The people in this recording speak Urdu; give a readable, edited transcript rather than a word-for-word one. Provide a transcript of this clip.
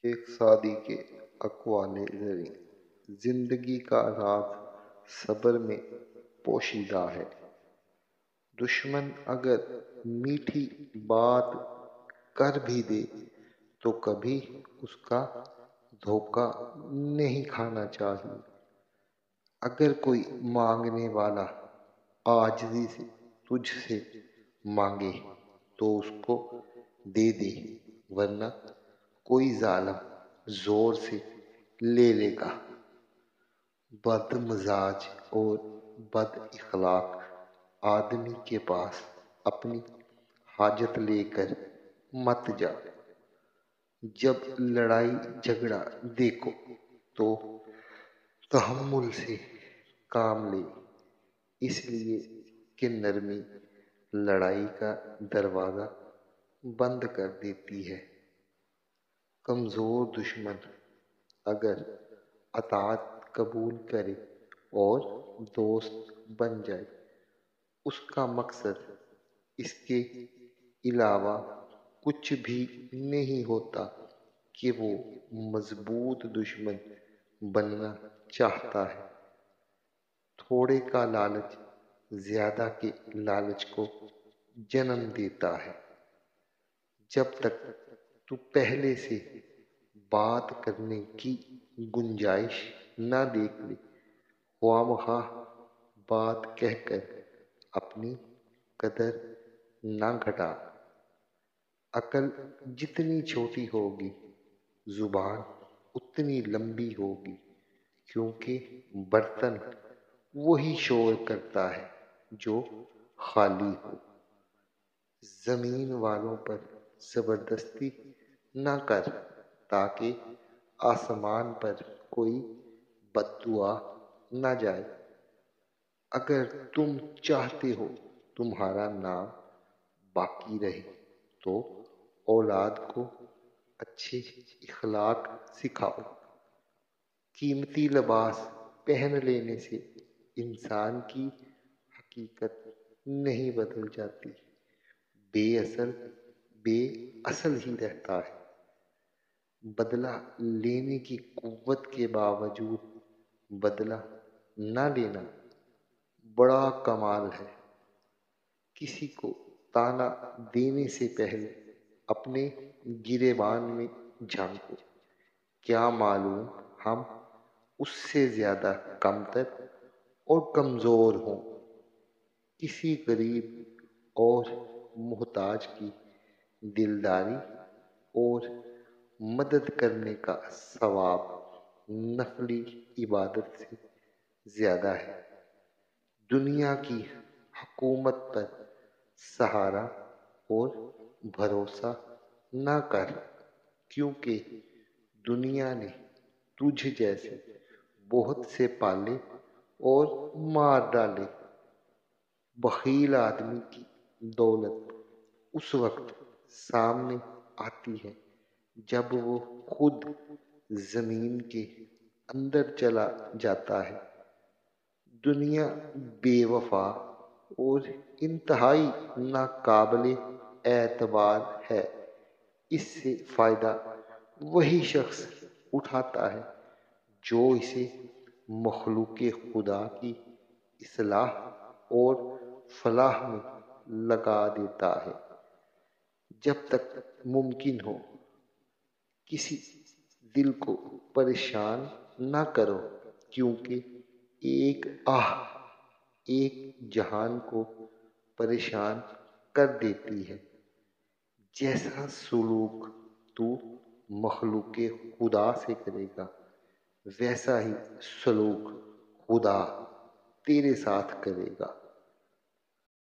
ایک شادی کے اقوال زریں زندگی کا راز صبر میں پوشیدہ ہے۔ دشمن اگر میٹھی بات کر بھی دے تو کبھی اس کا دھوکہ نہیں کھانا چاہیے۔ اگر کوئی مانگنے والا عاجزی سے تجھ سے مانگے تو اس کو دے دے، ورنہ کوئی ظالم زور سے لے لے گا۔ بد مزاج اور بد اخلاق آدمی کے پاس اپنی حاجت لے کر مت جا۔ جب لڑائی جھگڑا دیکھو تو تحمل سے کام لے، اس لیے کہ نرمی لڑائی کا دروازہ بند کر دیتی ہے۔ کمزور دشمن اگر اطاعت قبول کرے اور دوست بن جائے، اس کا مقصد اس کے علاوہ کچھ بھی نہیں ہوتا کہ وہ مضبوط دشمن بننا چاہتا ہے۔ تھوڑے کا لالچ زیادہ کے لالچ کو جنم دیتا ہے۔ جب تک تو پہلے سے بات کرنے کی گنجائش نہ دیکھ لے، خواہ مخواہ بات کہہ کر اپنی قدر نہ گھٹا۔ عقل جتنی چھوٹی ہوگی زبان اتنی لمبی ہوگی، کیونکہ برتن وہی شور کرتا ہے جو خالی ہو۔ زمین والوں پر زبردستی نہ کر تاکہ آسمان پر کوئی بد دعا نہ جائے۔ اگر تم چاہتے ہو تمہارا نام باقی رہے تو اولاد کو اچھے اخلاق سکھاؤ۔ قیمتی لباس پہن لینے سے انسان کی حقیقت نہیں بدل جاتی، بے اصل ہی رہتا ہے۔ بدلہ لینے کی قوت کے باوجود بدلہ نہ لینا بڑا کمال ہے۔ کسی کو طعنہ دینے سے پہلے اپنے گریبان میں جھانکو، کیا معلوم ہم اس سے زیادہ کمتر اور کمزور ہوں۔ کسی غریب اور محتاج کی دلداری اور مدد کرنے کا ثواب نفلی عبادت سے زیادہ ہے۔ دنیا کی حکومت پر سہارا اور بھروسہ نہ کر، کیونکہ دنیا نے تجھ جیسے بہت سے پالے اور مار ڈالے۔ بخیل آدمی کی دولت اس وقت سامنے آتی ہے جب وہ خود زمین کے اندر چلا جاتا ہے۔ دنیا بے وفا اور انتہائی ناقابل اعتبار ہے۔ اس سے فائدہ وہی شخص اٹھاتا ہے جو اسے مخلوق خدا کی اصلاح اور فلاح میں لگا دیتا ہے۔ جب تک ممکن ہو کسی دل کو پریشان نہ کرو، کیونکہ ایک آہ ایک جہان کو پریشان کر دیتی ہے۔ جیسا سلوک تو مخلوق خدا سے کرے گا، ویسا ہی سلوک خدا تیرے ساتھ کرے گا۔